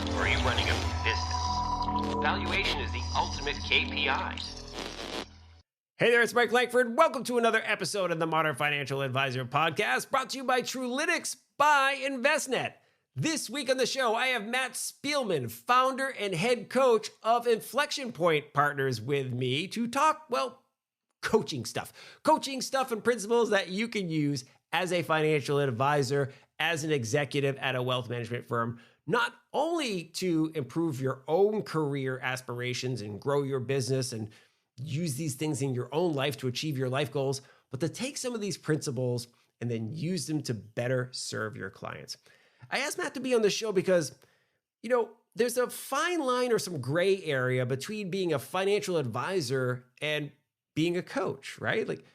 or are you running a business? Valuation is the ultimate KPI. Hey there, it's Mike Langford. Welcome to another episode of the Modern Financial Advisor Podcast, brought to you by Trulytics by Envestnet. This week on the show, I have Matt Spielman, founder and head coach of Inflection Point Partners, with me to talk, well, coaching stuff and principles that you can use as a financial advisor, as an executive at a wealth management firm, not only to improve your own career aspirations and grow your business and use these things in your own life to achieve your life goals, but to take some of these principles and then use them to better serve your clients. I asked Matt to be on the show because, there's a fine line or some gray area between being a financial advisor and being a coach, right? Like,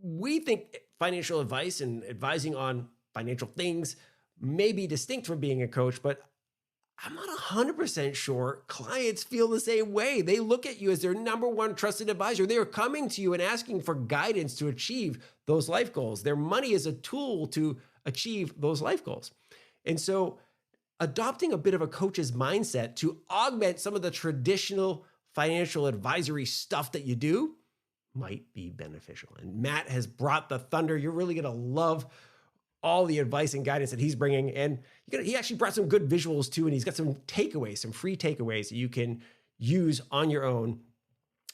we think financial advice and advising on financial things may be distinct from being a coach, but I'm not 100% sure clients feel the same way. They look at you as their number one trusted advisor. They are coming to you and asking for guidance to achieve those life goals. Their money is a tool to achieve those life goals. And so adopting a bit of a coach's mindset to augment some of the traditional financial advisory stuff that you do might be beneficial. And Matt has brought the thunder. You're really going to love all the advice and guidance that he's bringing. And he actually brought some good visuals too. And he's got some takeaways, some free takeaways that you can use on your own.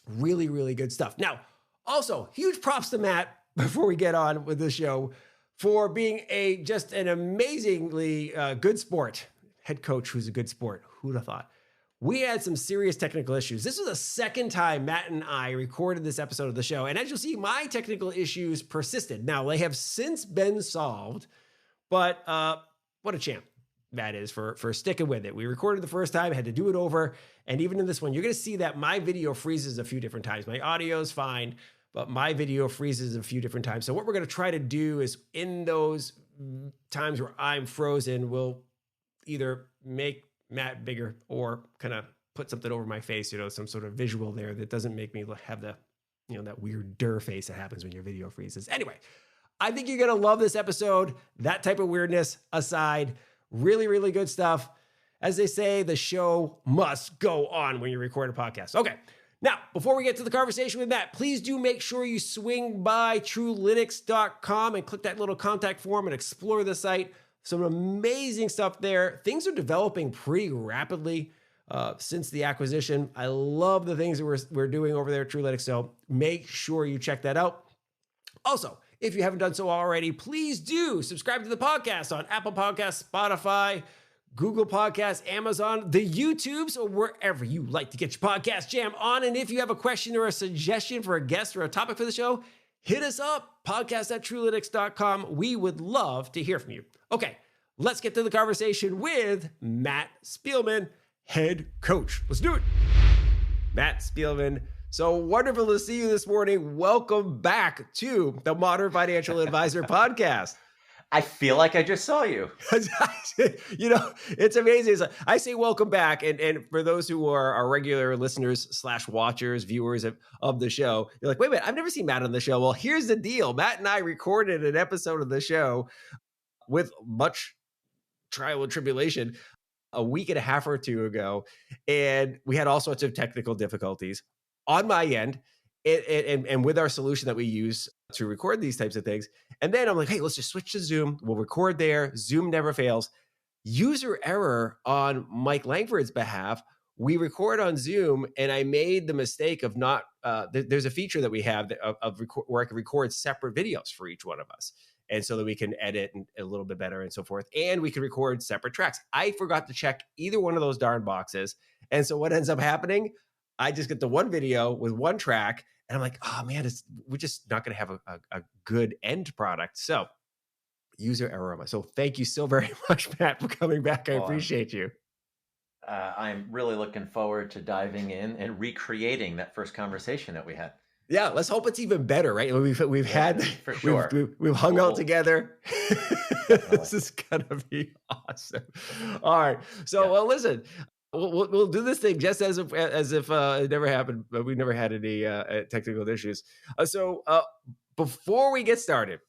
Really, really good stuff. Now, also huge props to Matt before we get on with the show for being just an amazingly good sport. Head coach who's a good sport. Who'd have thought? We had some serious technical issues. This was the second time Matt and I recorded this episode of the show. And as you'll see, my technical issues persisted. Now, they have since been solved, but what a champ Matt is for sticking with it. We recorded the first time, had to do it over. And even in this one, you're going to see that my video freezes a few different times. My audio is fine, but my video freezes a few different times. So what we're going to try to do is, in those times where I'm frozen, we'll either make Matt bigger or kind of put something over my face, some sort of visual there that doesn't make me have the, that weird face that happens when your video freezes. Anyway, I think you're going to love this episode. That type of weirdness aside, really, really good stuff. As they say, the show must go on when you record a podcast. Okay. Now, before we get to the conversation with Matt, please do make sure you swing by Trulytics.com and click that little contact form and explore the site. Some amazing stuff there. Things are developing pretty rapidly since the acquisition. I love the things that we're doing over there at Trulytics, so make sure you check that out. Also, if you haven't done so already, please do subscribe to the podcast on Apple Podcasts, Spotify, Google Podcasts, Amazon, the YouTubes, or wherever you like to get your podcast jam on. And if you have a question or a suggestion for a guest or a topic for the show, hit us up, podcast@Trulytics.com. We would love to hear from you. Okay, let's get to the conversation with Matt Spielman, head coach. Let's do it. Matt Spielman, so wonderful to see you this morning. Welcome back to the Modern Financial Advisor Podcast. I feel like I just saw you. It's amazing. I say welcome back. And for those who are our regular listeners / watchers, viewers of the show, you're like, wait a minute, I've never seen Matt on the show. Well, here's the deal. Matt and I recorded an episode of the show with much trial and tribulation a week and a half or two ago. And we had all sorts of technical difficulties on my end. And with our solution that we use to record these types of things. And then I'm like, hey, let's just switch to Zoom. We'll record there. Zoom never fails. User error on Mike Langford's behalf. We record on Zoom, and I made the mistake of not, there's a feature that we have where I can record separate videos for each one of us. And so that we can edit a little bit better and so forth. And we can record separate tracks. I forgot to check either one of those darn boxes. And so what ends up happening, I just get the one video with one track. And I'm like, oh man, we're just not going to have a good end product. So user error. So thank you so very much, Matt, for coming back. I appreciate you. I'm really looking forward to diving in and recreating that first conversation that we had. Yeah, let's hope it's even better, right? We've had for sure. We've hung out together. This is gonna be awesome. All right, so well, listen. We'll do this thing just as if it never happened, but we never had any technical issues. So before we get started,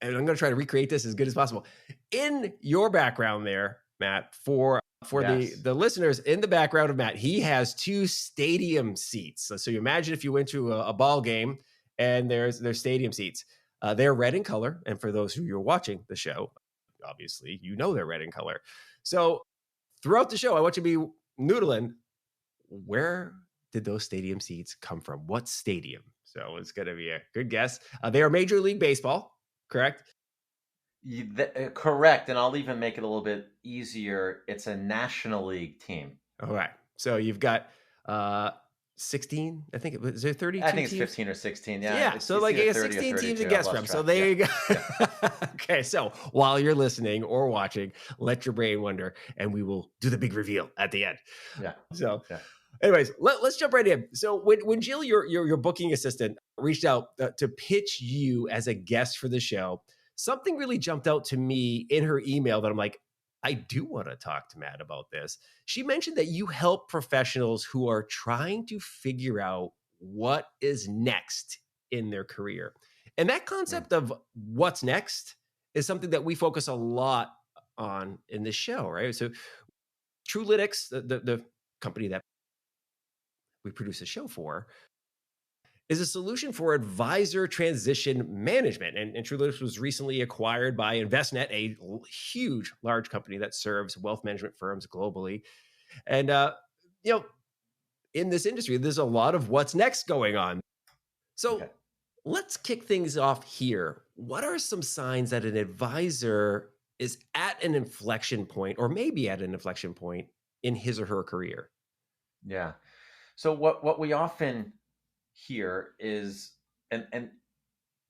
and I'm going to try to recreate this as good as possible. In your background there, Matt, for Yes. the listeners in the background of Matt, he has 2 stadium seats. So you imagine if you went to a ball game and there's stadium seats. They're red in color, and for those who you're watching the show, obviously you know they're red in color. So throughout the show, I want you to be noodling. Where did those stadium seats come from? What stadium? So it's going to be a good guess. They are Major League Baseball, correct? Correct. And I'll even make it a little bit easier. It's a National League team. All right. So you've got 16, I think. Is there 32 I think it's teams? 15 or 16. Yeah. Yeah. So like either 16 teams to 32. guess I've from. lost So track. there Yeah. you go. Okay. So while you're listening or watching, let your brain wonder, and we will do the big reveal at the end. Yeah. So Yeah. anyways, let's jump right in. So when Jill, your booking assistant, reached out to pitch you as a guest for the show, something really jumped out to me in her email that I'm like, I do want to talk to Matt about this. She mentioned that you help professionals who are trying to figure out what is next in their career. And that concept of what's next is something that we focus a lot on in this show, right? So Truelytics, the company that we produce a show for, is a solution for advisor transition management. And Truelytics was recently acquired by Envestnet, a huge, large company that serves wealth management firms globally. And, in this industry, there's a lot of what's next going on. So let's kick things off here. What are some signs that an advisor is at an inflection point, or maybe at an inflection point in his or her career? Yeah. So what we often hear is, and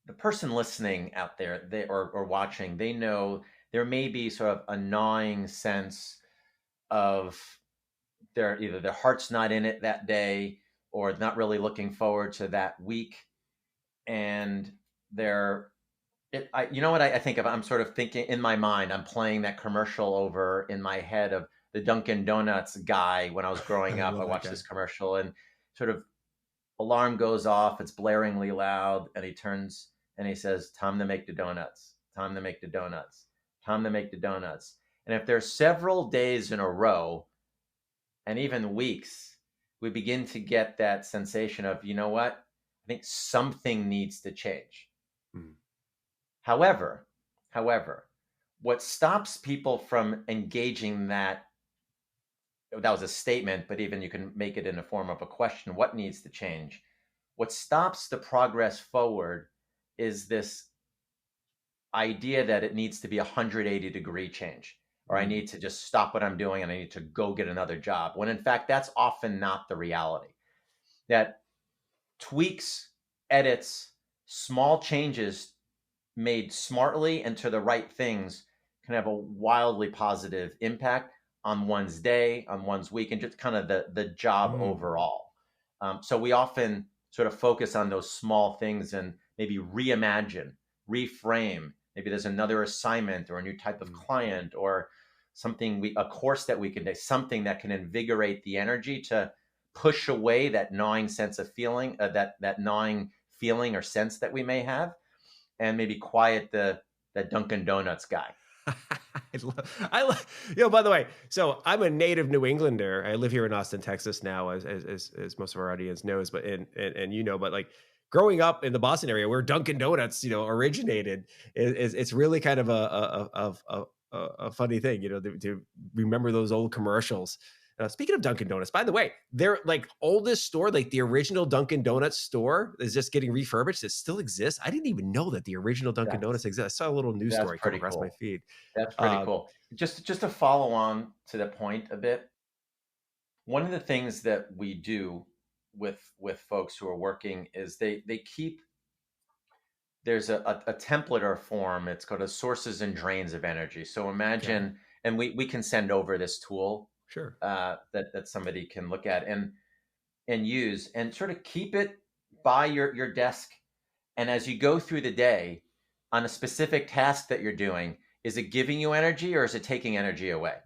the person listening out there, or watching, they know there may be sort of a gnawing sense of either their heart's not in it that day, or not really looking forward to that week, and you know what I think of? I'm sort of thinking in my mind, I'm playing that commercial over in my head of the Dunkin' Donuts guy when I was growing up. I watched this commercial, and sort of alarm goes off. It's blaringly loud, and he turns and he says, "Time to make the donuts. Time to make the donuts. Time to make the donuts." And if there's several days in a row, and even weeks, we begin to get that sensation of, you know what? I think something needs to change. However, what stops people from engaging that was a statement, but even you can make it in the form of a question, what needs to change? What stops the progress forward is this idea that it needs to be a 180-degree change, or I need to just stop what I'm doing and I need to go get another job, when in fact, that's often not the reality. That tweaks, edits, small changes made smartly and to the right things can have a wildly positive impact on one's day, on one's week, and just kind of the job overall. So we often sort of focus on those small things and maybe reimagine, reframe. Maybe there's another assignment or a new type of client or something, a course that we can do, something that can invigorate the energy to push away that gnawing sense of feeling, that gnawing feeling or sense that we may have, and maybe quiet that Dunkin' Donuts guy. By the way, so I'm a native New Englander. I live here in Austin, Texas now, as most of our audience knows, but but like growing up in the Boston area where Dunkin' Donuts, originated, it's really kind of a funny thing, to remember those old commercials. Speaking of Dunkin' Donuts, by the way, their oldest store, the original Dunkin' Donuts store, is just getting refurbished. It still exists. I didn't even know that the original Dunkin' Donuts exists. I saw a little news story come across my feed. That's pretty cool. Just to follow on to the point a bit, one of the things that we do with folks who are working is they keep, there's a template or form. It's called a sources and drains of energy. So imagine, and we can send over this tool. Sure. That somebody can look at and use, and sort of keep it by your desk. And as you go through the day on a specific task that you're doing, is it giving you energy or is it taking energy away?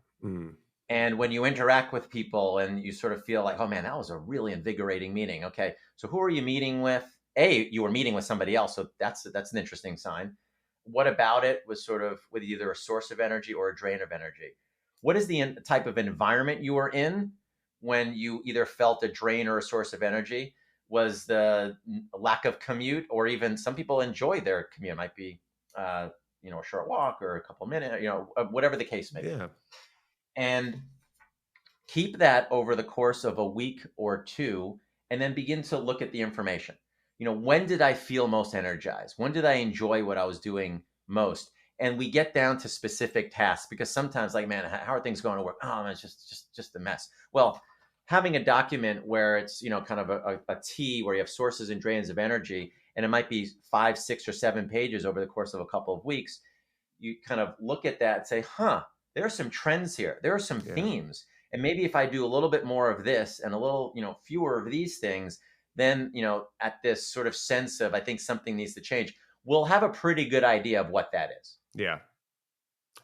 And when you interact with people and you sort of feel like, oh man, that was a really invigorating meeting. Okay, so who are you meeting with? You were meeting with somebody else, so that's an interesting sign. What about it was sort of with either a source of energy or a drain of energy? What is the type of environment you were in when you either felt a drain or a source of energy? Was the lack of commute, or even some people enjoy their commute? It might be, a short walk or a couple minutes, whatever the case may be. Yeah. And keep that over the course of a week or two, and then begin to look at the information. When did I feel most energized? When did I enjoy what I was doing most? And we get down to specific tasks, because sometimes, like, man, how are things going to work? Oh man, it's just a mess. Well, having a document where it's kind of a T, where you have sources and drains of energy, and it might be 5, 6, or 7 pages over the course of a couple of weeks. You kind of look at that and say, there are some trends here. There are some themes. And maybe if I do a little bit more of this and a little, fewer of these things, then, at this sort of sense of, I think something needs to change, we'll have a pretty good idea of what that is. Yeah.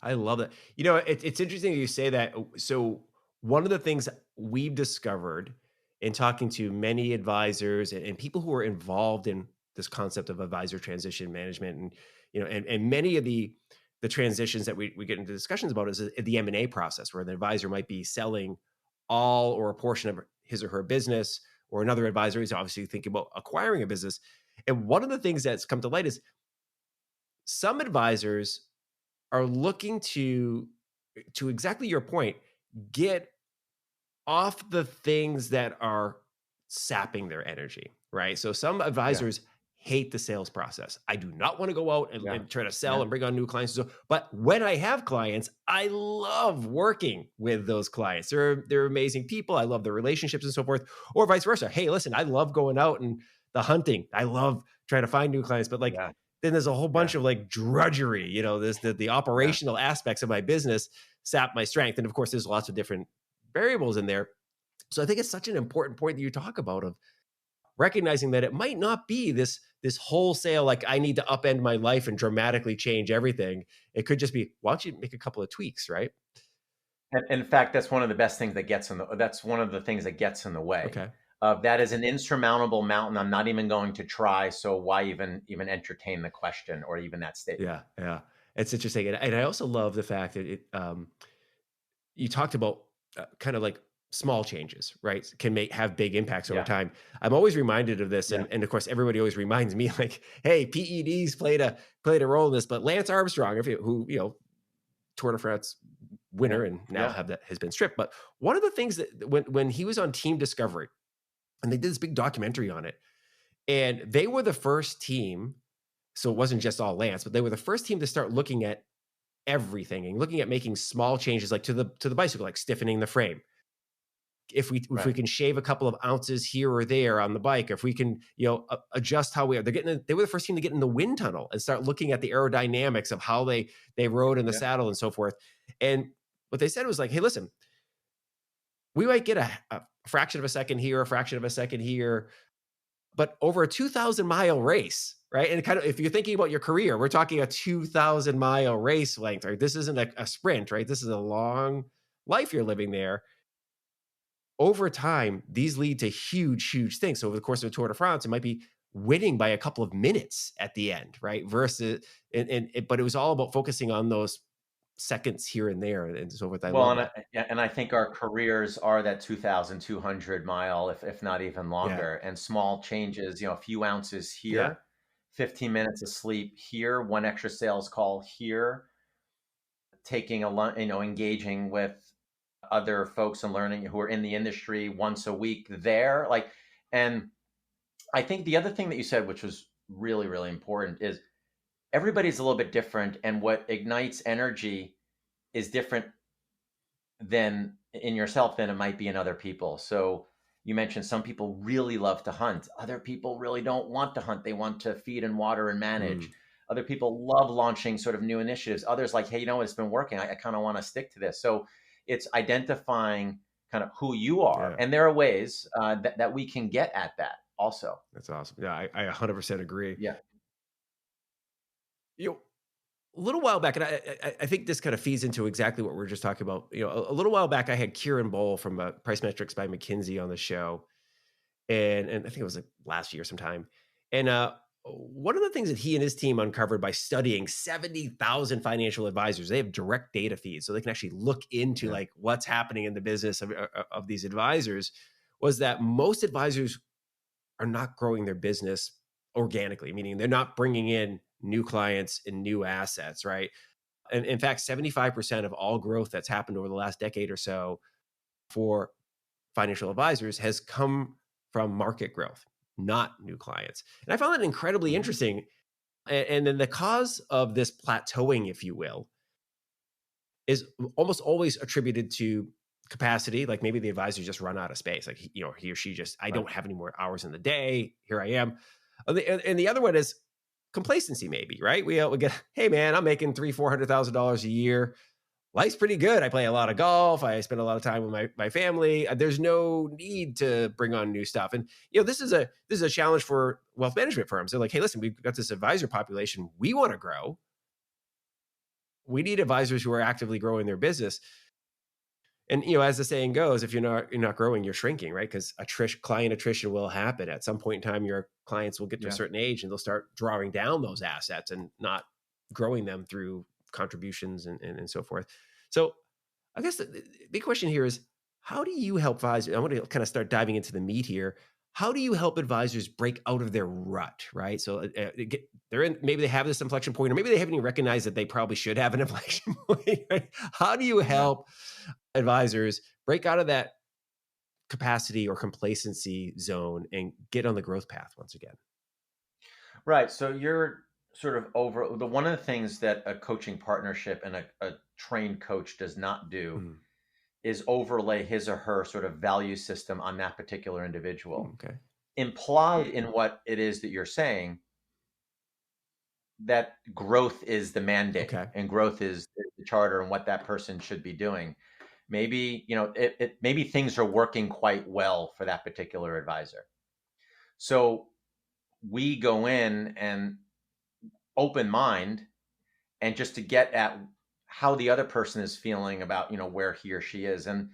I love that. It's interesting that you say that. So one of the things we've discovered in talking to many advisors and people who are involved in this concept of advisor transition management, and many of the transitions that we get into discussions about is the M&A process, where the advisor might be selling all or a portion of his or her business, or another advisor is obviously thinking about acquiring a business. And one of the things that's come to light is some advisors are looking to exactly your point, get off the things that are sapping their energy, right? So some advisors hate the sales process. I do not want to go out and try to sell and bring on new clients. But when I have clients, I love working with those clients. They're amazing people. I love the relationships and so forth, or vice versa. Hey, listen, I love going out and the hunting. I love trying to find new clients, but then there's a whole bunch of drudgery, the operational aspects of my business sap my strength. And of course, there's lots of different variables in there. So I think it's such an important point that you talk about, of recognizing that it might not be this wholesale, like, I need to upend my life and dramatically change everything. It could just be, why don't you make a couple of tweaks, right? And in fact, that's one of the best things that gets that's one of the things that gets in the way. Okay. That is an insurmountable mountain. I'm not even going to try. So why even entertain the question or even that statement? Yeah. It's interesting. And I also love the fact that you talked about kind of like small changes, right? Can have big impacts over time. I'm always reminded of this. And of course, everybody always reminds me, like, hey, PEDs played a role in this, but Lance Armstrong, who, Tour de France winner and now has been stripped. But one of the things that when he was on Team Discovery, and they did this big documentary on it, and they were the first team. So it wasn't just all Lance, but they were the first team to start looking at everything and looking at making small changes, like to the bicycle, like stiffening the frame. If we can shave a couple of ounces here or there on the bike, if we can, adjust how we are, they were the first team to get in the wind tunnel and start looking at the aerodynamics of how they rode in the saddle and so forth. And what they said was like, hey, listen, we might get a fraction of a second here, a fraction of a second here, but over a 2,000-mile race, right? And kind of, if you're thinking about your career, we're talking a 2,000-mile race length, right? This isn't a sprint, right? This is a long life you're living there. Over time, these lead to huge, huge things. So over the course of a Tour de France, it might be winning by a couple of minutes at the end, right? Versus, but it was all about focusing on those seconds here and there and so forth. And I think our careers are that 2,200 mile, if not even longer, and small changes, a few ounces here, 15 minutes of sleep here, one extra sales call here, taking engaging with other folks and learning who are in the industry once a week there. And I think the other thing that you said, which was really, really important, is everybody's a little bit different, and what ignites energy is different than in yourself than it might be in other people. So you mentioned some people really love to hunt. Other people really don't want to hunt. They want to feed and water and manage. Other people love launching sort of new initiatives. Others like, hey, it's been working. I kind of want to stick to this. So it's identifying kind of who you are. And there are ways that we can get at that also. That's awesome. Yeah, I 100% agree. Yeah. A little while back, and I think this kind of feeds into exactly what we were just talking about. A little while back, I had Kieran Bowl from Price Metrics by McKinsey on the show. And I think it was like last year sometime. And one of the things that he and his team uncovered by studying 70,000 financial advisors, they have direct data feeds, so they can actually look into Yeah. like what's happening in the business of these advisors, was that most advisors are not growing their business organically, meaning they're not bringing in new clients and new assets, right? And in fact, 75% of all growth that's happened over the last decade or so for financial advisors has come from market growth, not new clients. And I found that incredibly Mhm. interesting. And then the cause of this plateauing, if you will, is almost always attributed to capacity. Like maybe the advisor just run out of space. Like, he or she just, I Right. don't have any more hours in the day. Here I am. And the other one is complacency, maybe, right? We get, hey man, I'm making $400,000 a year. Life's pretty good. I play a lot of golf. I spend a lot of time with my family. There's no need to bring on new stuff. And this is a challenge for wealth management firms. They're like, hey, listen, we've got this advisor population. We want to grow. We need advisors who are actively growing their business. And as the saying goes, if you're not growing, you're shrinking, right? Because client attrition will happen at some point in time. Your clients will get to a Yeah. certain age and they'll start drawing down those assets and not growing them through contributions and so forth. So I guess the big question here is, how do you help advisors? I want to kind of start diving into the meat here. How do you help advisors break out of their rut, right? So they're in, maybe they have this inflection point, or maybe they haven't even recognized that they probably should have an inflection point, right? How do you help advisors break out of that capacity or complacency zone and get on the growth path once again? Right. So you're sort of one of the things that a coaching partnership and a trained coach does not do Mhm. is overlay his or her sort of value system on that particular individual. Okay. Implied in what it is that you're saying, that growth is the mandate Okay. and growth is the charter and what that person should be doing. Maybe, maybe things are working quite well for that particular advisor. So we go in and open mind and just to get at how the other person is feeling about, where he or she is and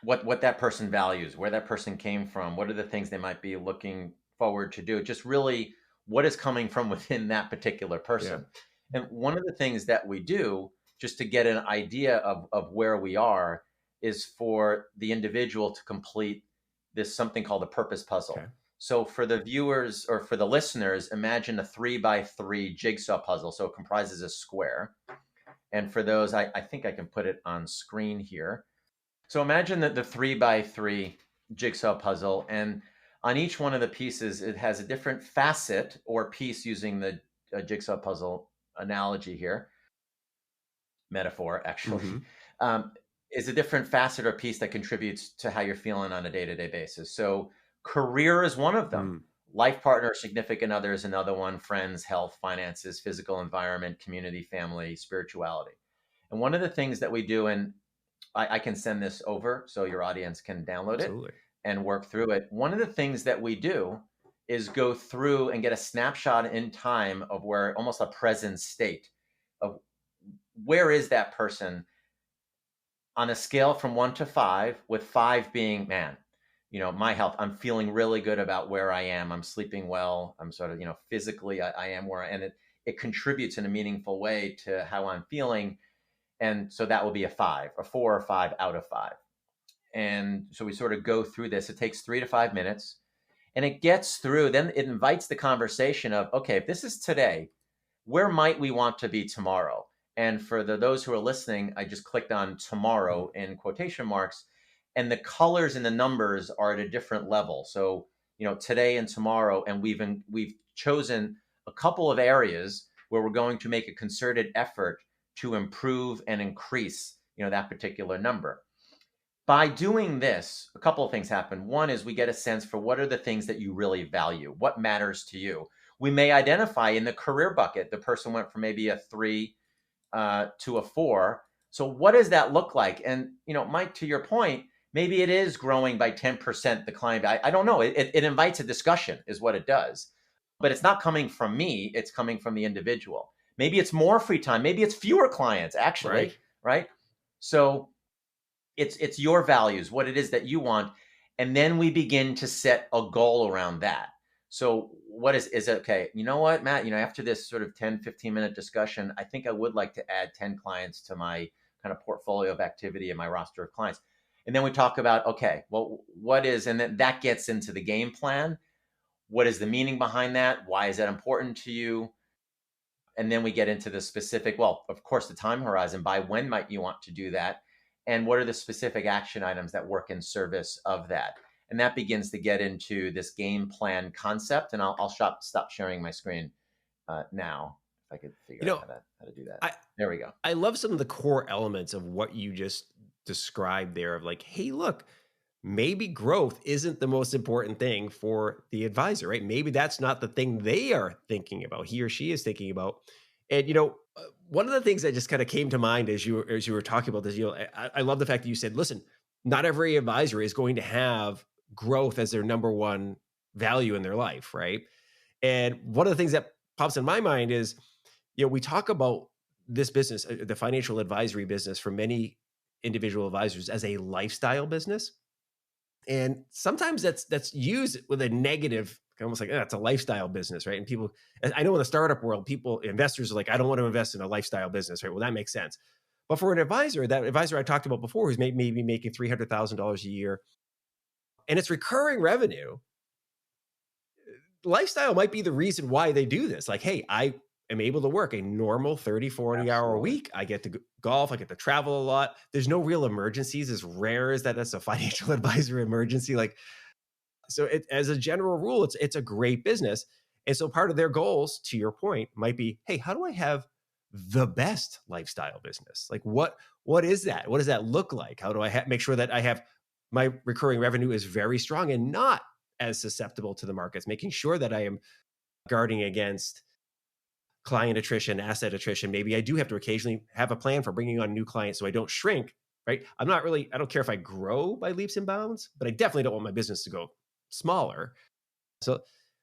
what that person values, where that person came from, what are the things they might be looking forward to do, just really what is coming from within that particular person. And one of the things that we do just to get an idea of where we are is for the individual to complete this something called a purpose puzzle. Okay. So for the viewers or for the listeners, imagine a 3x3 jigsaw puzzle. So it comprises a square. And for those, I think I can put it on screen here. So imagine that the 3x3 jigsaw puzzle, and on each one of the pieces, it has a different facet or piece, using the jigsaw puzzle analogy here, metaphor actually, Mhm. is a different facet or piece that contributes to how you're feeling on a day-to-day basis. So career is one of them. Mm. Life partner, significant other is another one. Friends, health, finances, physical environment, community, family, spirituality. And one of the things that we do, and I can send this over so your audience can download it Absolutely. and work through it. One of the things that we do is go through and get a snapshot in time of where, almost a present state of where is that person on a scale from 1 to 5, with 5 being, man, my health, I'm feeling really good about where I am. I'm sleeping well. I'm sort of, physically, I am where, and it contributes in a meaningful way to how I'm feeling. And so that will be a 5, a 4 or 5 out of 5. And so we sort of go through this. It takes 3 to 5 minutes and it gets through. Then it invites the conversation of, okay, if this is today, where might we want to be tomorrow? And for those who are listening, I just clicked on tomorrow in quotation marks, and the colors and the numbers are at a different level. So, today and tomorrow, and we've chosen a couple of areas where we're going to make a concerted effort to improve and increase, that particular number. By doing this, a couple of things happen. One is we get a sense for what are the things that you really value, what matters to you. We may identify in the career bucket, the person went from maybe a 3 to a 4. So what does that look like? And, Mike, to your point, maybe it is growing by 10%, the client. I don't know. It invites a discussion is what it does. But it's not coming from me. It's coming from the individual. Maybe it's more free time. Maybe it's fewer clients, actually, right? So it's your values, what it is that you want. And then we begin to set a goal around that. So what is it okay? You know what, Matt, after this sort of 10-15 minute discussion, I think I would like to add 10 clients to my kind of portfolio of activity and my roster of clients. And then we talk about, okay, well, what is, and then that gets into the game plan. What is the meaning behind that? Why is that important to you? And then we get into the specific, well, of course, the time horizon. By when might you want to do that? And what are the specific action items that work in service of that? And that begins to get into this game plan concept. And I'll stop sharing my screen now, if I could figure out how to do that. There we go. I love some of the core elements of what you just described there of like, hey, look, maybe growth isn't the most important thing for the advisor, right? Maybe that's not the thing they are thinking about, he or she is thinking about. And, one of the things that just kind of came to mind as you were talking about this, I love the fact that you said, listen, not every advisor is going to have growth as their number one value in their life, right? And one of the things that pops in my mind is, we talk about this business, the financial advisory business, for many individual advisors as a lifestyle business. And sometimes that's used with a negative, almost like, it's a lifestyle business, right? And people, I know in the startup world, investors are like, I don't want to invest in a lifestyle business, right? Well, that makes sense. But for an advisor, that advisor I talked about before, who's maybe making $300,000 a year, and it's recurring revenue, lifestyle might be the reason why they do this. Like, hey, I am able to work a normal 30, 40 hour week. I get to golf. I get to travel a lot. There's no real emergencies, as rare as that's a financial advisor emergency. So as a general rule, it's a great business. And so part of their goals, to your point, might be, hey, how do I have the best lifestyle business? Like what is that? What does that look like? How do I make sure that I have my recurring revenue is very strong and not as susceptible to the markets, making sure that I am guarding against client attrition, asset attrition. Maybe I do have to occasionally have a plan for bringing on new clients so I don't shrink, right? I don't care if I grow by leaps and bounds, but I definitely don't want my business to go smaller. So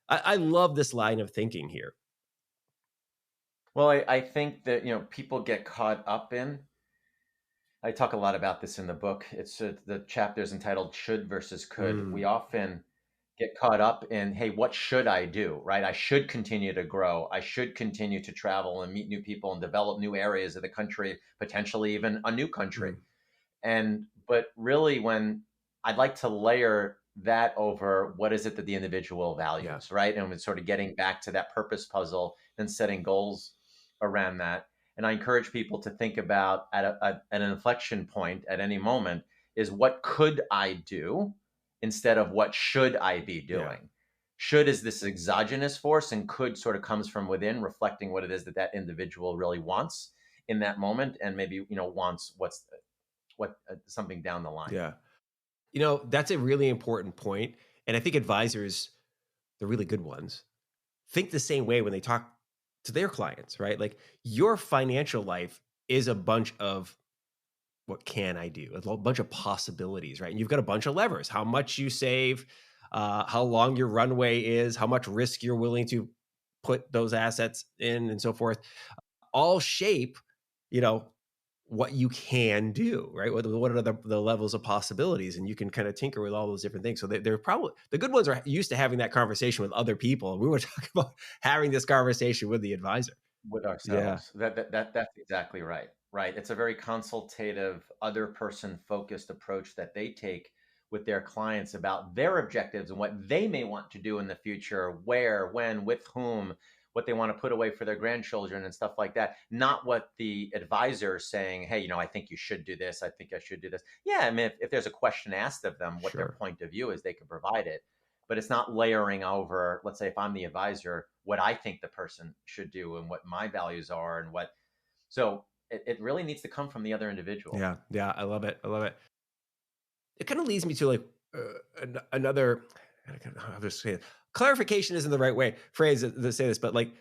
I love this line of thinking here. Well, I think that, people get caught up in, I talk a lot about this in the book. It's the chapter's entitled Should versus Could. We often get caught up in, hey, what should I do, right? I should continue to grow. I should continue to travel and meet new people and develop new areas of the country, potentially even a new country. But really, when I'd like to layer that over what is it that the individual values, right? And it's sort of getting back to that purpose puzzle and setting goals around that. And I encourage people to think about at an inflection point at any moment is, what could I do instead of what should I be doing? Should is this exogenous force, and could sort of comes from within, reflecting what it is that individual really wants in that moment, and maybe wants something down the line. Yeah, that's a really important point, and I think advisors, the really good ones, think the same way when they talk to their clients, right? Like, your financial life is a bunch of what can I do? A bunch of possibilities, right? And you've got a bunch of levers: how much you save, how long your runway is, how much risk you're willing to put those assets in, and so forth. All shape, what you can do, right? What are the levels of possibilities? And you can kind of tinker with all those different things. So they're probably, the good ones are used to having that conversation with other people. And we were talking about having this conversation with the advisor. With ourselves. That's exactly right. Right. It's a very consultative, other person focused approach that they take with their clients about their objectives and what they may want to do in the future, where, when, with whom, what they want to put away for their grandchildren and stuff like that. Not what the advisor is saying, hey, I think you should do this. I think I should do this. Yeah, I mean, if there's a question asked of them, what their point of view is, they can provide it. But it's not layering over, let's say if I'm the advisor, what I think the person should do and what my values are and what. So it really needs to come from the other individual. Yeah, I love it. It kind of leads me to like another, how to say it. Clarification isn't the right phrase to say this, but like,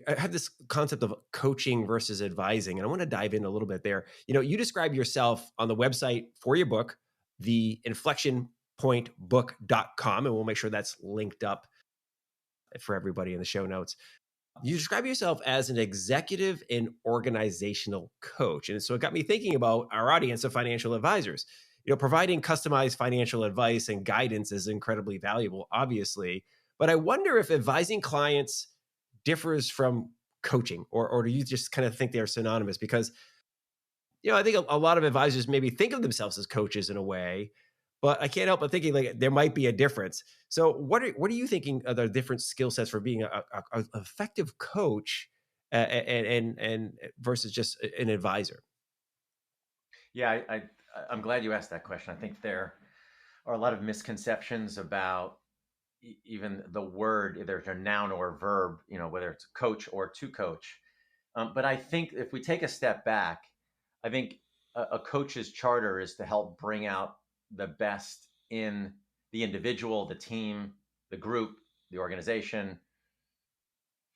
I have this concept of coaching versus advising, and I want to dive in a little bit there. You describe yourself on the website for your book, the inflectionpointbook.com, and we'll make sure that's linked up for everybody in the show notes. You describe yourself as an executive and organizational coach. And so it got me thinking about our audience of financial advisors. Providing customized financial advice and guidance is incredibly valuable, obviously. But I wonder if advising clients differs from coaching, or do you just kind of think they're synonymous? Because, I think a lot of advisors maybe think of themselves as coaches in a way, but I can't help but thinking like there might be a difference. So what are you thinking are the different skill sets for being a effective coach and versus just an advisor? Yeah, I'm glad you asked that question. I think there are a lot of misconceptions about even the word, either it's a noun or a verb, whether it's coach or to coach. But I think if we take a step back, I think a coach's charter is to help bring out the best in the individual, the team, the group, the organization,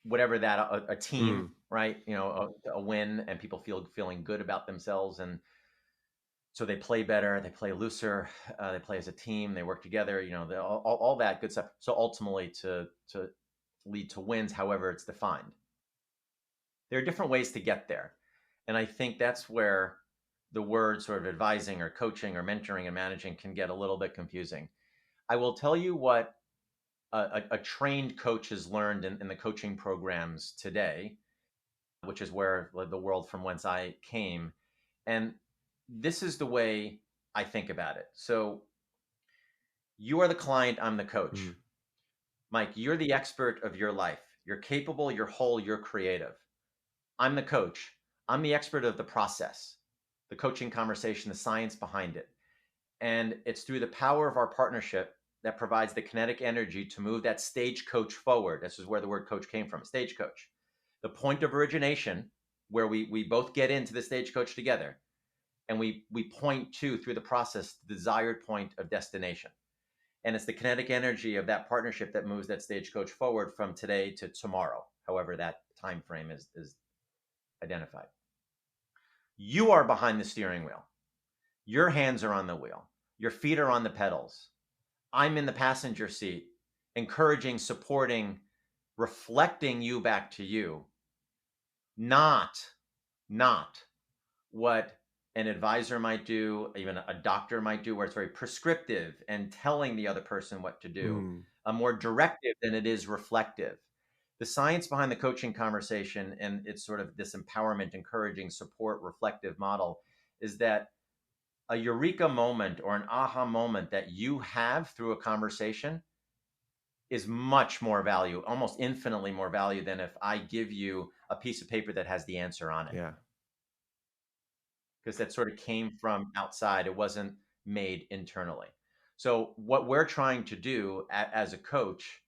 whatever that a team, Mm. right? A win, and people feeling good about themselves, and so they play better, they play looser, they play as a team, they work together, all that good stuff. So ultimately to lead to wins, however it's defined. There are different ways to get there. And I think that's where the word sort of advising or coaching or mentoring and managing can get a little bit confusing. I will tell you what a trained coach has learned in the coaching programs today, which is where the world from whence I came. And this is the way I think about it. So you are the client, I'm the coach. Mm. Mike, you're the expert of your life. You're capable, you're whole, you're creative. I'm the coach. I'm the expert of the process, the coaching conversation, the science behind it. And it's through the power of our partnership that provides the kinetic energy to move that stagecoach forward. This is where the word coach came from, stagecoach. The point of origination, where we both get into the stagecoach together, and we point to, through the process, the desired point of destination. And it's the kinetic energy of that partnership that moves that stagecoach forward from today to tomorrow, however that time frame is identified. You are behind the steering wheel. Your hands are on the wheel. Your feet are on the pedals. I'm in the passenger seat, encouraging, supporting, reflecting you back to you. Not what an advisor might do, even a doctor might do, where it's very prescriptive and telling the other person what to do, Mm. more directive than it is reflective. The science behind the coaching conversation, and it's sort of this empowerment, encouraging, support, reflective model, is that a eureka moment or an aha moment that you have through a conversation is much more value, almost infinitely more value than if I give you a piece of paper that has the answer on it. Yeah. Because that sort of came from outside. It wasn't made internally. So what we're trying to do as a coach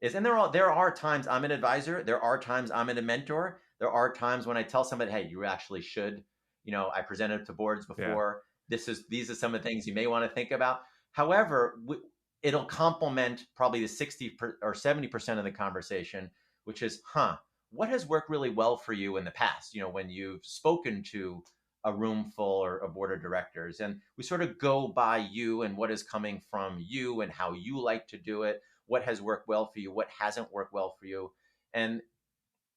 is, and there are times I'm an advisor, there are times I'm a mentor, there are times when I tell somebody, hey, you actually should, I presented to boards before. Yeah. These are some of the things you may want to think about. However, it'll complement probably the 60 or 70% of the conversation, which is, what has worked really well for you in the past? When you've spoken to a room full or a board of directors, and we sort of go by you and what is coming from you and how you like to do it, what has worked well for you, what hasn't worked well for you. And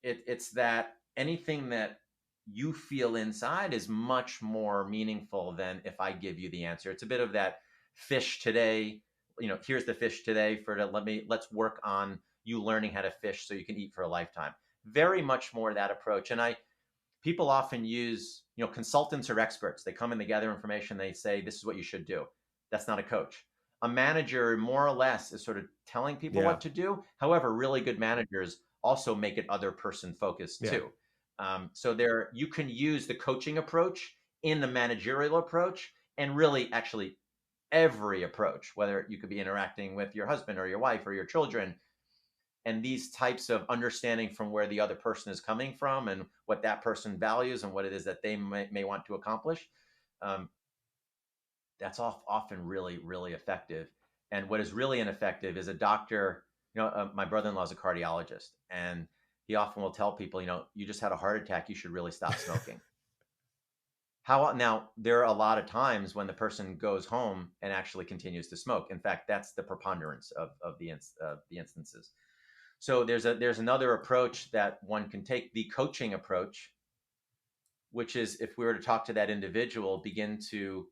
it's that anything that you feel inside is much more meaningful than if I give you the answer. It's a bit of that fish today, here's the fish today let's work on you learning how to fish so you can eat for a lifetime. Very much more that approach. And people often use, consultants or experts. They come in, they gather information, they say, this is what you should do. That's not a coach. A manager, more or less, is sort of telling people what to do. However, really good managers also make it other person focused too. So you can use the coaching approach in the managerial approach, and really actually every approach, whether you could be interacting with your husband or your wife or your children, and these types of understanding from where the other person is coming from and what that person values and what it is that they may want to accomplish. That's often really, really effective. And what is really ineffective is a doctor, my brother-in-law is a cardiologist, and he often will tell people, you just had a heart attack, you should really stop smoking. Now, there are a lot of times when the person goes home and actually continues to smoke. In fact, that's the preponderance of the instances. So there's another approach that one can take, the coaching approach, which is, if we were to talk to that individual, begin to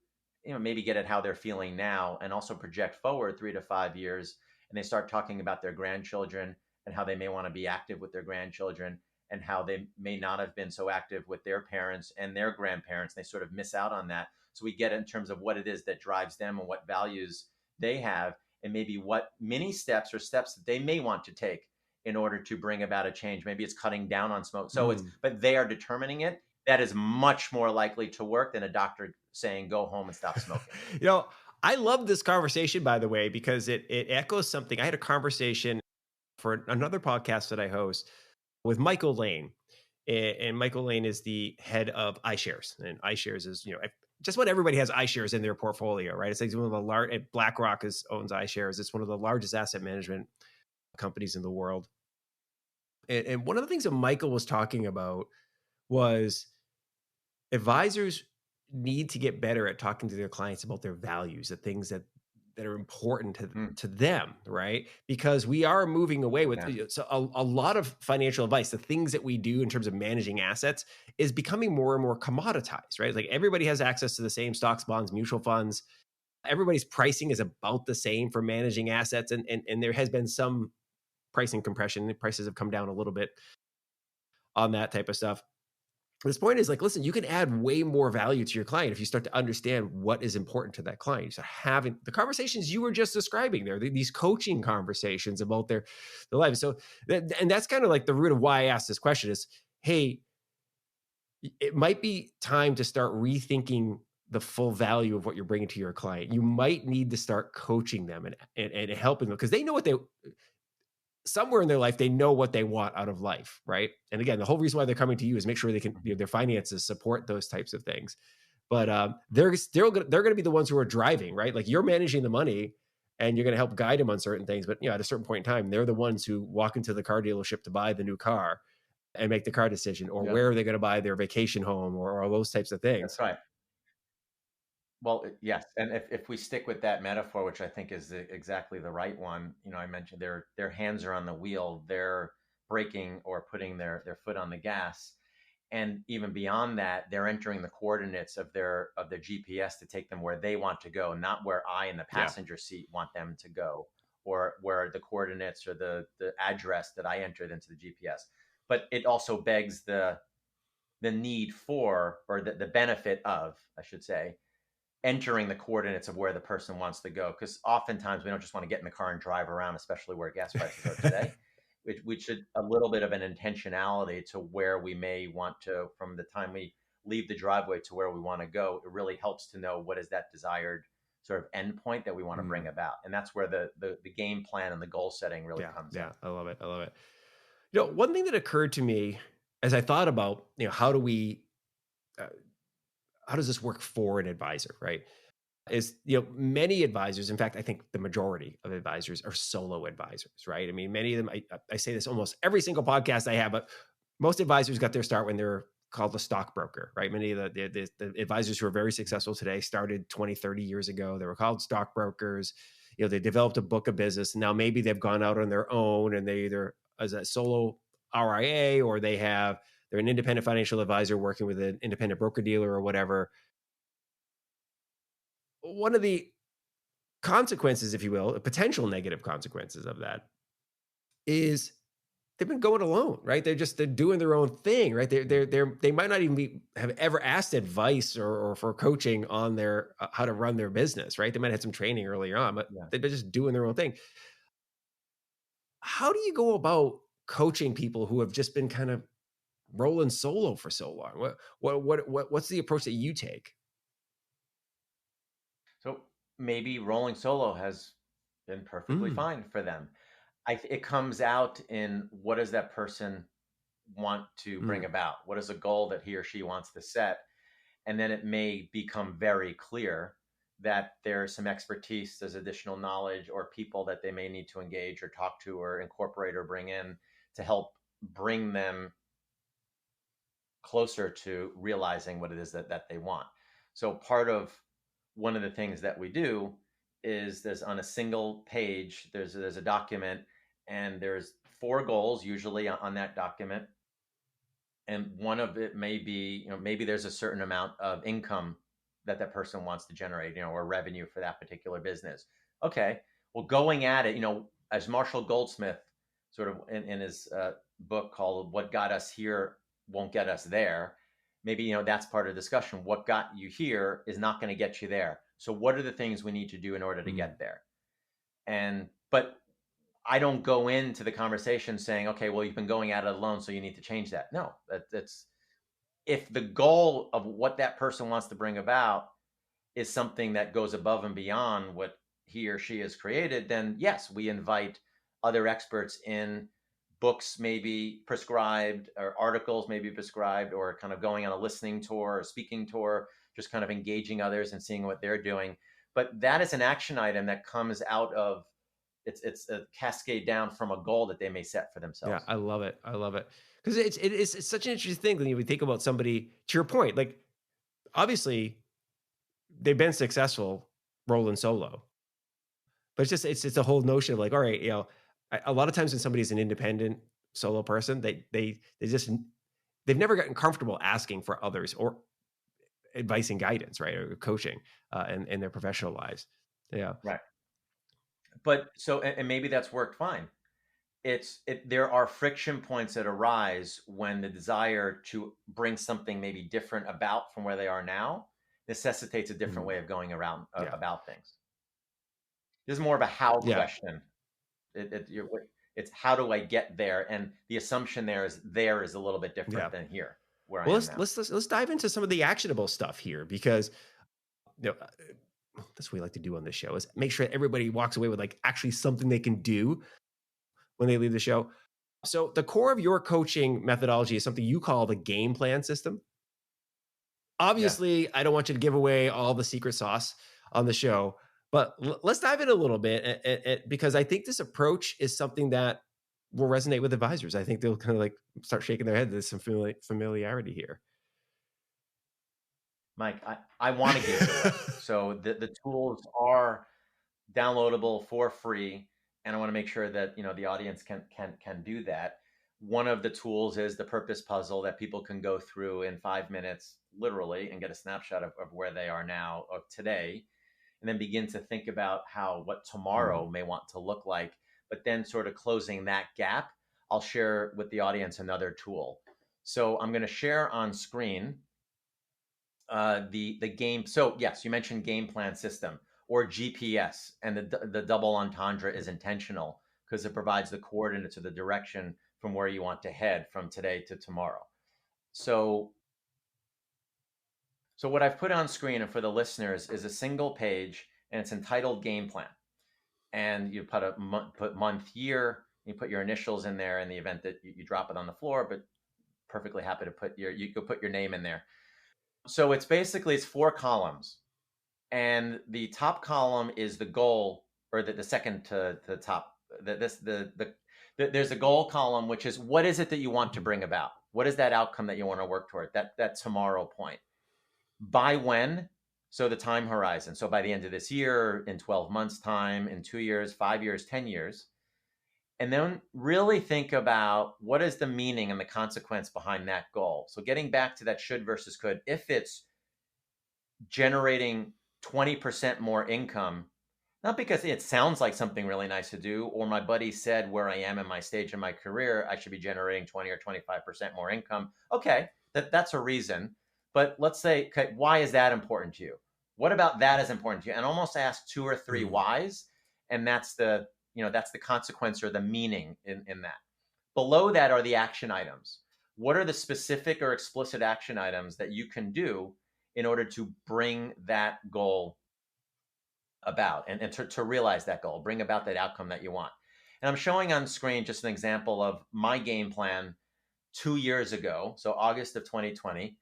maybe get at how they're feeling now, and also project forward 3 to 5 years, and they start talking about their grandchildren and how they may want to be active with their grandchildren and how they may not have been so active with their parents and their grandparents. They sort of miss out on that. So we get in terms of what it is that drives them and what values they have, and maybe what mini steps or steps that they may want to take in order to bring about a change. Maybe it's cutting down on smoke. So but they are determining it. That is much more likely to work than a doctor saying, go home and stop smoking. I love this conversation, by the way, because it echoes something. I had a conversation for another podcast that I host with Michael Lane. And Michael Lane is the head of iShares. And iShares is, just what everybody has iShares in their portfolio, right? It's like one of the large, BlackRock owns iShares. It's one of the largest asset management companies in the world. And one of the things that Michael was talking about was advisors need to get better at talking to their clients about their values, the things that are important to them, right? Because we are moving away with so a lot of financial advice, the things that we do in terms of managing assets is becoming more and more commoditized, right? Like everybody has access to the same stocks, bonds, mutual funds. Everybody's pricing is about the same for managing assets. And there has been some pricing compression. The prices have come down a little bit on that type of stuff. This point is like, listen, you can add way more value to your client if you start to understand what is important to that client. You start having the conversations you were just describing there, these coaching conversations about their life. So, and that's kind of like the root of why I asked this question is, hey, it might be time to start rethinking the full value of what you're bringing to your client. You might need to start coaching them and helping them because they know what somewhere in their life, they know what they want out of life, right? And again, the whole reason why they're coming to you is make sure they can, their finances support those types of things. But they're going to be the ones who are driving, right? Like you're managing the money and you're going to help guide them on certain things. But at a certain point in time, they're the ones who walk into the car dealership to buy the new car and make the car decision, or where are they going to buy their vacation home, or those types of things. That's right. Well, yes, and if we stick with that metaphor, which I think is exactly the right one, I mentioned their hands are on the wheel, they're braking or putting their foot on the gas, and even beyond that, they're entering the coordinates of their GPS to take them where they want to go, not where I in the passenger seat want them to go, or where the coordinates or the address that I entered into the GPS. But it also begs the need for, or the benefit of, I should say, entering the coordinates of where the person wants to go. Because oftentimes we don't just want to get in the car and drive around, especially where gas prices are today. We should a little bit of an intentionality to where we may want to, from the time we leave the driveway to where we want to go. It really helps to know what is that desired sort of endpoint that we want to bring about. And that's where the game plan and the goal setting really comes in. Yeah, I love it. I love it. One thing that occurred to me as I thought about, how does this work for an advisor, right? Is, many advisors, in fact, I think the majority of advisors are solo advisors, right? I mean, many of them, I say this almost every single podcast I have, but most advisors got their start when they're called a stockbroker, right? Many of the advisors who are very successful today started 20, 30 years ago. They were called stockbrokers. They developed a book of business. And now maybe they've gone out on their own and they either as a solo RIA or they're an independent financial advisor working with an independent broker dealer or whatever. One of the consequences, if you will, potential negative consequences of that is they've been going alone, right? They're doing their own thing, right? They might not even have ever asked advice or for coaching on their how to run their business, right? They might have had some training earlier on, but they've been just doing their own thing. How do you go about coaching people who have just been kind of rolling solo for so long? What's the approach that you take? So maybe rolling solo has been perfectly fine for them. It comes out in what does that person want to bring about? What is a goal that he or she wants to set? And then it may become very clear that there's some expertise, there's additional knowledge or people that they may need to engage or talk to or incorporate or bring in to help bring them closer to realizing what it is that they want. So one of the things that we do is there's on a single page, there's a document and there's 4 goals usually on that document. And one of it may be, maybe there's a certain amount of income that person wants to generate, or revenue for that particular business. Okay. Well, going at it, as Marshall Goldsmith sort of in his book called What Got Us Here Won't Get Us There, maybe, that's part of the discussion. What got you here is not going to get you there. So what are the things we need to do in order to get there? But I don't go into the conversation saying, okay, well, you've been going at it alone, so you need to change that. No, that's if the goal of what that person wants to bring about is something that goes above and beyond what he or she has created, then yes, we invite other experts in, books maybe prescribed or articles maybe prescribed, or kind of going on a listening tour or speaking tour, just kind of engaging others and seeing what they're doing. But that is an action item that comes out of it's a cascade down from a goal that they may set for themselves. Yeah, I love it. I love it. Because it's such an interesting thing when you think about somebody, to your point, like obviously they've been successful rolling solo. But it's a whole notion of like, all right, a lot of times when somebody's an independent solo person, they've never gotten comfortable asking for others or advice and guidance, right, or coaching in their professional lives. Yeah, right. But so, and maybe that's worked fine. There are friction points that arise when the desire to bring something maybe different about from where they are now necessitates a different way of going around about things. This is more of a how question. It's how do I get there, and the assumption there is a little bit different than here. Where well, let's dive into some of the actionable stuff here, because that's what we like to do on this show is make sure everybody walks away with like actually something they can do when they leave the show. So the core of your coaching methodology is something you call the game plan system. Obviously, I don't want you to give away all the secret sauce on the show, but let's dive in a little bit, because I think this approach is something that will resonate with advisors. I think they'll kind of like start shaking their head. There's some familiarity here. Mike, I want to give it away. So the tools are downloadable for free, and I want to make sure that the audience can do that. One of the tools is the purpose puzzle that people can go through in 5 minutes, literally, and get a snapshot of where they are now, of today, and then begin to think about what tomorrow may want to look like. But then sort of closing that gap, I'll share with the audience another tool. So I'm going to share on screen the game. So yes, you mentioned game plan system or GPS, and the double entendre is intentional because it provides the coordinates or the direction from where you want to head from today to tomorrow. So what I've put on screen, and for the listeners, is a single page, and it's entitled Game Plan. And you put month, year, you put your initials in there in the event that you drop it on the floor, but perfectly happy to you could put your name in there. So it's 4 columns, and the top column is the goal, or the second to the top. There's a goal column, which is what is it that you want to bring about? What is that outcome that you want to work toward? That tomorrow point. By when? So the time horizon. So by the end of this year, in 12 months' time, in 2 years, 5 years, 10 years. And then really think about what is the meaning and the consequence behind that goal. So getting back to that should versus could, if it's generating 20% more income, not because it sounds like something really nice to do, or my buddy said where I am in my stage in my career, I should be generating 20 or 25% more income. Okay, that's a reason. But let's say, okay, why is that important to you? What about that is important to you? And almost ask 2 or 3 whys, and that's the consequence or the meaning in that. Below that are the action items. What are the specific or explicit action items that you can do in order to bring that goal about and to realize that goal, bring about that outcome that you want? And I'm showing on screen just an example of my game plan 2 years ago, so August of 2020.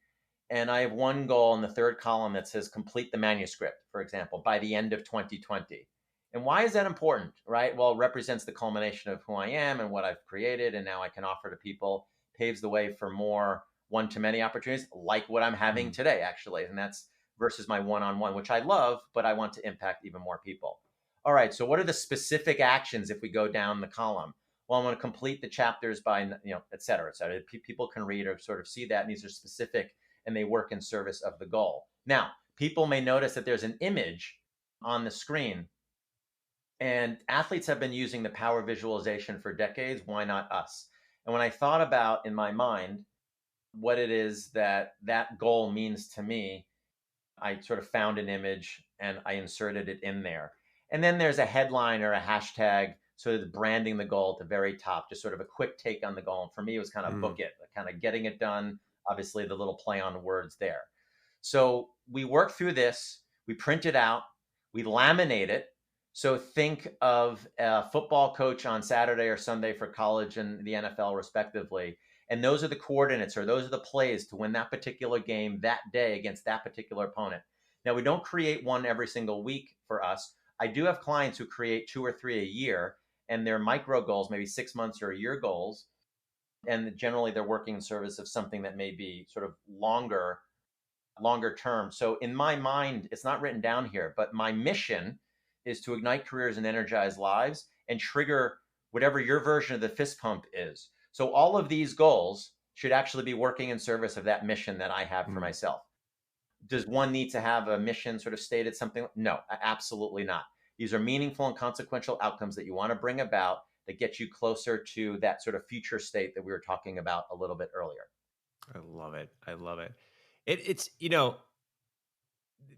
And I have one goal in the third column that says complete the manuscript, for example, by the end of 2020. And why is that important, right? Well, it represents the culmination of who I am and what I've created, and now I can offer to people, paves the way for more one-to-many opportunities, like what I'm having today, actually. And that's versus my one-on-one, which I love, but I want to impact even more people. All right, so what are the specific actions if we go down the column? Well, I'm going to complete the chapters by, et cetera, et cetera. People can read or sort of see that, and these are specific, and they work in service of the goal. Now, people may notice that there's an image on the screen And athletes have been using the power visualization for decades. Why not us? And when I thought about in my mind what it is that that goal means to me, I sort of found an image and I inserted it in there. And then there's a headline or a hashtag, sort of branding the goal at the very top, just sort of a quick take on the goal. And for me, it was kind of book it, kind of getting it done. Obviously, the little play on words there. So we work through this, we print it out, we laminate it. So think of a football coach on Saturday or Sunday for college and the NFL, respectively. And those are the coordinates, or those are the plays to win that particular game that day against that particular opponent. Now, we don't create one every single week for us. I do have clients who create 2 or 3 a year, and they're micro goals, maybe 6 months or a year goals. And generally, they're working in service of something that may be sort of longer term. So in my mind, it's not written down here, but my mission is to ignite careers and energize lives and trigger whatever your version of the fist pump is. So all of these goals should actually be working in service of that mission that I have for myself. Does one need to have a mission sort of stated something? No, absolutely not. These are meaningful and consequential outcomes that you want to bring about that get you closer to that sort of future state that we were talking about a little bit earlier. I love it. I love it. It's,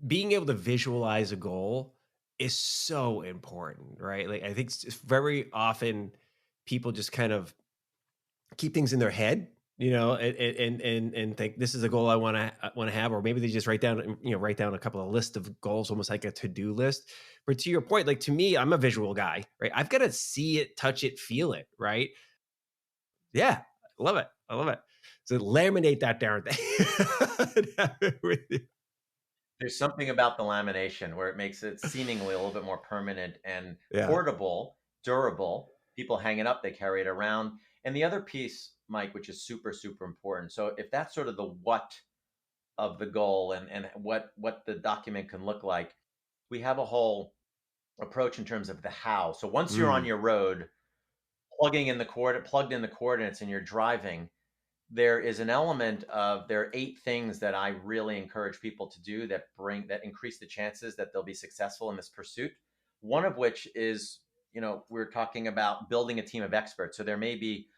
being able to visualize a goal is so important, right? Like, I think it's very often people just kind of keep things in their head, and think this is a goal I want to have, or maybe they just write down a couple of lists of goals, almost like a to-do list. But to your point, like, to me, I'm a visual guy, right? I've got to see it, touch it, feel it, right? Yeah, I love it. I love it. So laminate that darn thing. With you. There's something about the lamination where it makes it seemingly a little bit more permanent and portable, durable. People hang it up, they carry it around. And the other piece, Mike, which is super, super important. So if that's sort of the what of the goal and what the document can look like, we have a whole approach in terms of the how. So once you're on your road, plugged in the coordinates and you're driving, there is an element of, there are 8 things that I really encourage people to do that increase the chances that they'll be successful in this pursuit. One of which is, we're talking about building a team of experts. So there may be,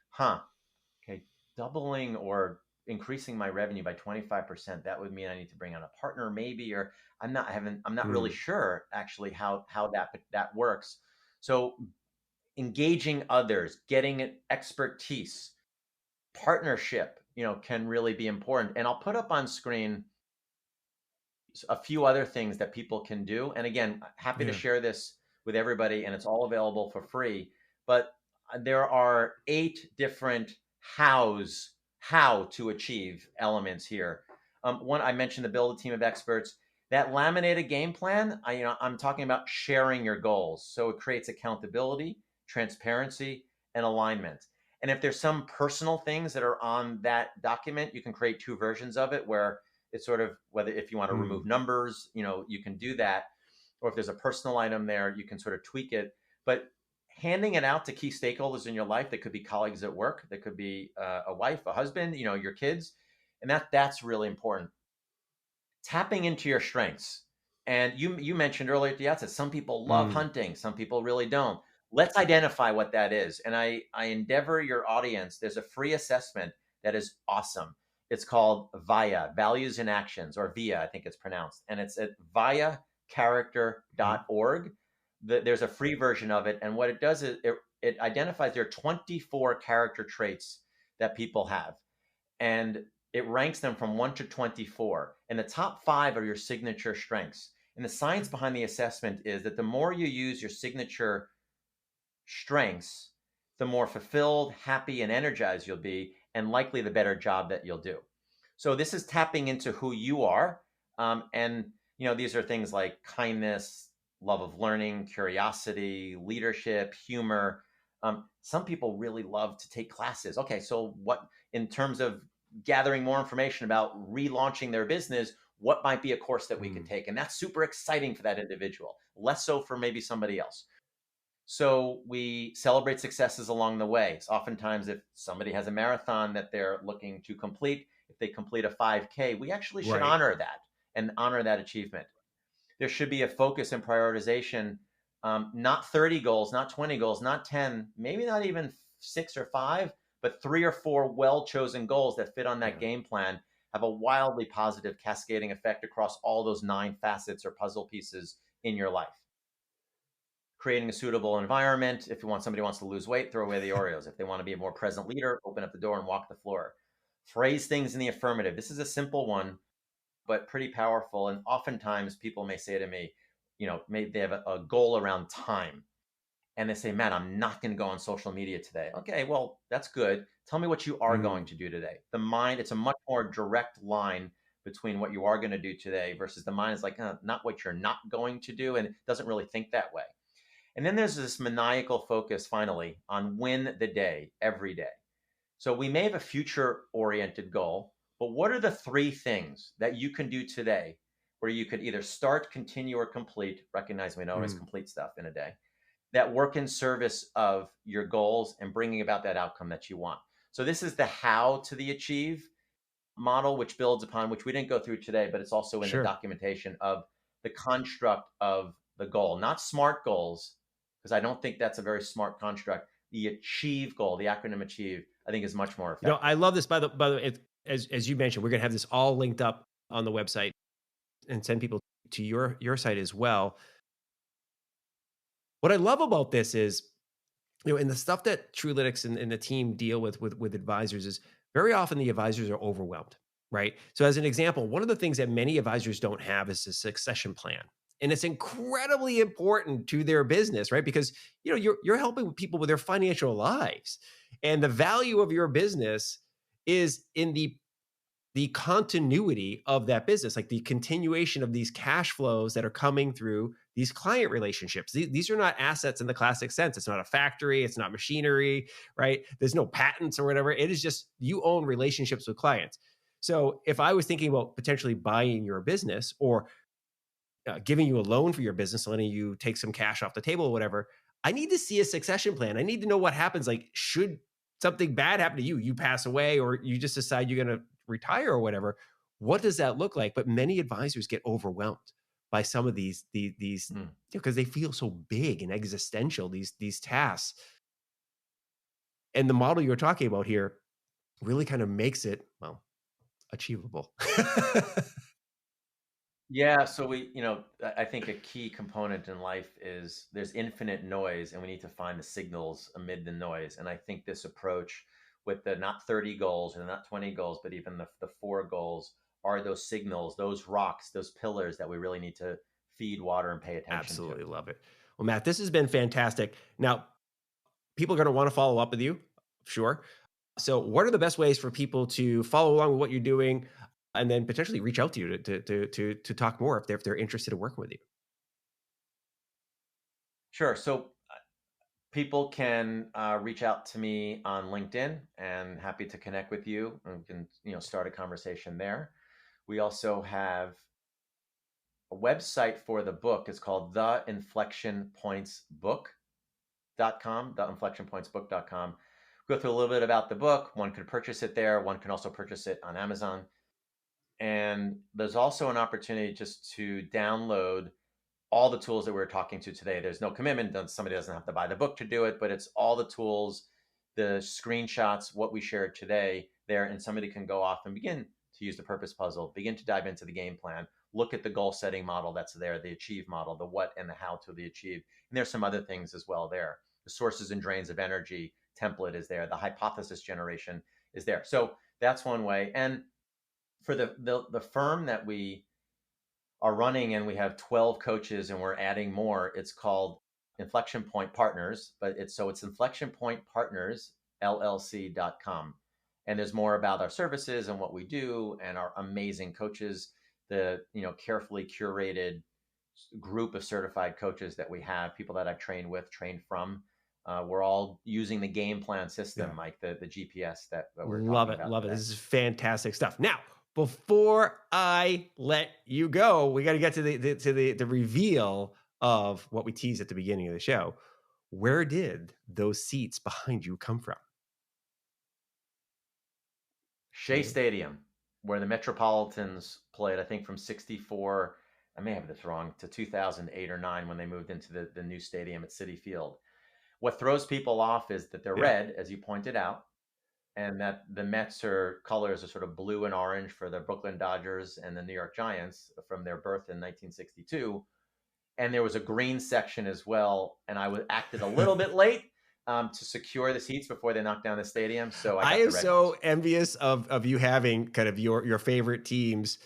doubling or increasing my revenue by 25%. That would mean I need to bring on a partner, maybe, or I'm not really sure actually how that works. So engaging others, getting expertise, partnership, can really be important. And I'll put up on screen a few other things that people can do. And again, happy to share this with everybody, and it's all available for free. But there are 8 different how to achieve elements here. One, I mentioned the build a team of experts. That laminated game plan, I'm talking about sharing your goals. So it creates accountability, transparency, and alignment. And if there's some personal things that are on that document, you can create 2 versions of it where it's sort of, if you want to remove numbers, you can do that. Or if there's a personal item there, you can sort of tweak it. But handing it out to key stakeholders in your life, that could be colleagues at work, that could be a wife, a husband, your kids. And that's really important. Tapping into your strengths. And you mentioned earlier at the outset, some people love hunting, some people really don't. Let's identify what that is. And I endeavor your audience, there's a free assessment that is awesome. It's called VIA, Values in Actions, or VIA, I think it's pronounced. And it's at viacharacter.org. There's a free version of it. And what it does is it identifies there are 24 character traits that people have. And it ranks them from 1 to 24. And the top 5 are your signature strengths. And the science behind the assessment is that the more you use your signature strengths, the more fulfilled, happy, and energized you'll be, and likely the better job that you'll do. So this is tapping into who you are. And, these are things like kindness, love of learning, curiosity, leadership, humor. Some people really love to take classes. Okay, so what, in terms of gathering more information about relaunching their business, what might be a course that we could take? And that's super exciting for that individual, less so for maybe somebody else. So we celebrate successes along the way. So oftentimes, if somebody has a marathon that they're looking to complete, if they complete a 5K, we actually should honor that and honor that achievement. There should be a focus and prioritization Not 30 goals, not 20 goals, not 10, maybe not even 6 or 5, but 3 or 4 well-chosen goals that fit on that game plan have a wildly positive cascading effect across all those 9 facets or puzzle pieces in your life. Creating a suitable environment. If somebody wants to lose weight, throw away the Oreos. If they want to be a more present leader, open up the door and walk the floor. Phrase things in the affirmative. This is a simple one, but pretty powerful. And oftentimes people may say to me, maybe they have a goal around time. And they say, man, I'm not going to go on social media today. Okay, well, that's good. Tell me what you are going to do today. The mind, it's a much more direct line between what you are going to do today versus the mind is like, not what you're not going to do. And it doesn't really think that way. And then there's this maniacal focus, finally, on win the day, every day. So we may have a future-oriented goal, but what are the 3 things that you can do today where you could either start, continue, or complete, recognize we don't always complete stuff in a day, that work in service of your goals and bringing about that outcome that you want. So this is the how to the achieve model, which builds upon, which we didn't go through today, but it's also in the documentation of the construct of the goal, not SMART goals, because I don't think that's a very smart construct. The achieve goal, the acronym achieve, I think is much more effective. I love this. By the way, as you mentioned, we're going to have this all linked up on the website and send people to your site as well. What I love about this is, and the stuff that Truelytics and the team deal with advisors is very often the advisors are overwhelmed, right? So as an example, one of the things that many advisors don't have is a succession plan. And it's incredibly important to their business, right? Because you're helping people with their financial lives. And the value of your business is in the continuity of that business, like the continuation of these cash flows that are coming through these client relationships. These are not assets in the classic sense. It's not a factory. It's not machinery, right? There's no patents or whatever. It is just you own relationships with clients. So if I was thinking about potentially buying your business or giving you a loan for your business, letting you take some cash off the table or whatever, I need to see a succession plan. I need to know what happens. Like, should something bad happen to you, you pass away, or you just decide you're going to retire or whatever, what does that look like? But many advisors get overwhelmed by some of these because they feel so big and existential, these tasks. And the model you're talking about here really kind of makes it, achievable. Yeah, so I think a key component in life is there's infinite noise, and we need to find the signals amid the noise. And I think this approach with the not 30 goals and not 20 goals, but even the 4 goals are those signals, those rocks, those pillars that we really need to feed water and pay attention to. Absolutely love it. Well, Matt, this has been fantastic. Now, people are going to want to follow up with you, sure. So what are the best ways for people to follow along with what you're doing and then potentially reach out to you to talk more if they're interested in working with you? Sure. So people can reach out to me on LinkedIn, and happy to connect with you, and we can start a conversation there. We also have a website for the book. It's called theinflectionpointsbook.com, theinflectionpointsbook.com. Go through a little bit about the book. One could purchase it there. One can also purchase it on Amazon. And there's also an opportunity just to download all the tools that we're talking to today. There's no commitment. Somebody doesn't have to buy the book to do it, but it's all the tools, the screenshots, what we shared today there, and somebody can go off and begin to use the purpose puzzle, begin to dive into the game plan, look at the goal setting model that's there, the achieve model, the what and the how to the achieve. And there's some other things as well there. The sources and drains of energy template is there. The hypothesis generation is there. So that's one way. And for the firm that we are running, and we have 12 coaches and we're adding more, it's called Inflection Point Partners, but it's Inflection Point Partners LLC.com. And there's more about our services and what we do and our amazing coaches, the carefully curated group of certified coaches that we have, people that I've trained from. We're all using the game plan system, like the GPS that we're talking about. Love it. This is fantastic stuff. Now, before I let you go, we got to get to the reveal of what we teased at the beginning of the show. Where did those seats behind you come from? Shea Stadium, where the Metropolitans played, I think from 64 I may have this wrong, to 2008 or 9 when they moved into the new stadium at Citi Field. What throws people off is that they're red, as you pointed out, and that the Mets colors are sort of blue and orange for the Brooklyn Dodgers and the New York Giants from their birth in 1962. And there was a green section as well. And I acted a little bit late to secure the seats before they knocked down the stadium. So I am so envious of you having kind of your favorite team's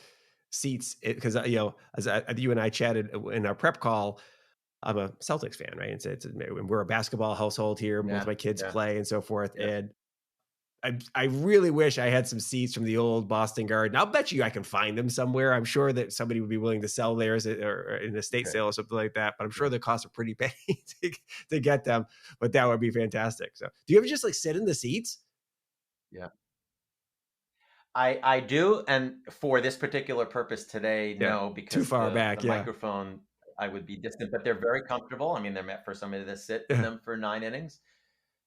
seats, because as you and I chatted in our prep call, I'm a Celtics fan, right? And we're a basketball household here. Both my kids play and so forth. Yeah. And I really wish I had some seats from the old Boston Garden. I'll bet you I can find them somewhere. I'm sure that somebody would be willing to sell theirs or in a estate sale or something like that. But I'm sure the costs are pretty penny to get them. But that would be fantastic. So do you ever just like sit in the seats? Yeah. I do. And for this particular purpose today, no, because too far back. The microphone, I would be distant, but they're very comfortable. I mean, they're meant for somebody to sit in them for 9 innings.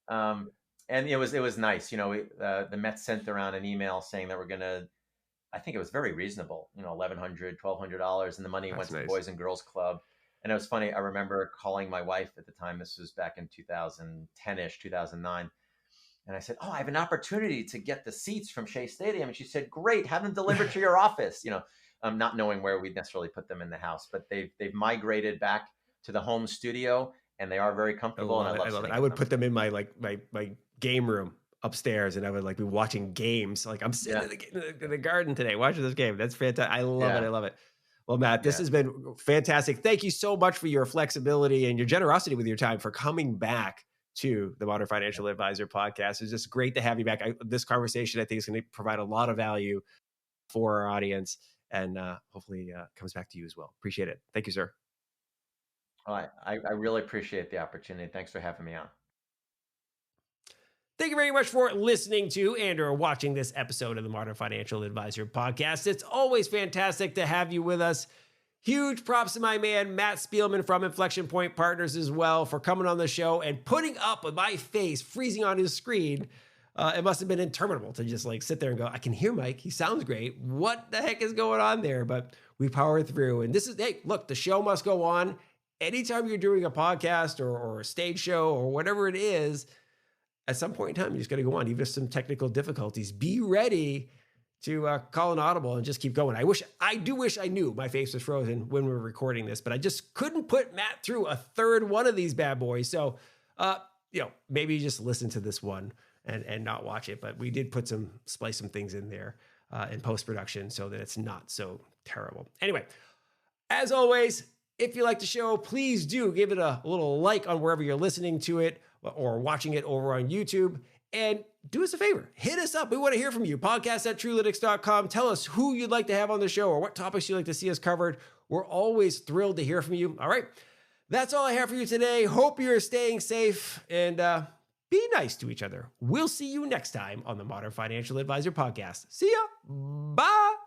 And it was nice. The Mets sent around an email saying that we're going to, I think it was very reasonable, $1,100, $1,200, and the money went to the Boys and Girls Club. And it was funny. I remember calling my wife at the time. This was back in 2010-ish, 2009. And I said, I have an opportunity to get the seats from Shea Stadium. And she said, great, have them delivered to your office. Not knowing where we'd necessarily put them in the house, but they've migrated back to the home studio, and they are very comfortable. I love it. I would put them in my game room upstairs, and I would be watching games. Like I'm sitting in the garden today watching this game. That's fantastic. I love it. I love it. Well, Matt, this has been fantastic. Thank you so much for your flexibility and your generosity with your time for coming back to the Modern Financial Advisor podcast. It's just great to have you back. This conversation, I think, is going to provide a lot of value for our audience, and hopefully comes back to you as well. Appreciate it. Thank you, sir. I really appreciate the opportunity. Thanks for having me on. Thank you very much for listening to and/or watching this episode of the Modern Financial Advisor podcast. It's always fantastic to have you with us. Huge props to my man, Matt Spielman from Inflection Point Partners as well, for coming on the show and putting up with my face freezing on his screen. It must have been interminable to just sit there and go, I can hear Mike. He sounds great. What the heck is going on there? But we powered through. And look, the show must go on. Anytime you're doing a podcast or a stage show or whatever it is, at some point in time, you just got to go on. Even if some technical difficulties, be ready to call an audible and just keep going. I do wish I knew my face was frozen when we were recording this, but I just couldn't put Matt through a third one of these bad boys. So, maybe you just listen to this one and not watch it. But we did splice some things in there in post-production so that it's not so terrible. Anyway, as always, if you like the show, please do give it a little like on wherever you're listening to it or watching it over on YouTube. And do us a favor, hit us up. We want to hear from you. Podcast@truelytics.com. Tell us who you'd like to have on the show or what topics you'd like to see us covered. We're always thrilled to hear from you. All right. That's all I have for you today. Hope you're staying safe and be nice to each other. We'll see you next time on the Modern Financial Advisor podcast. See ya. Bye.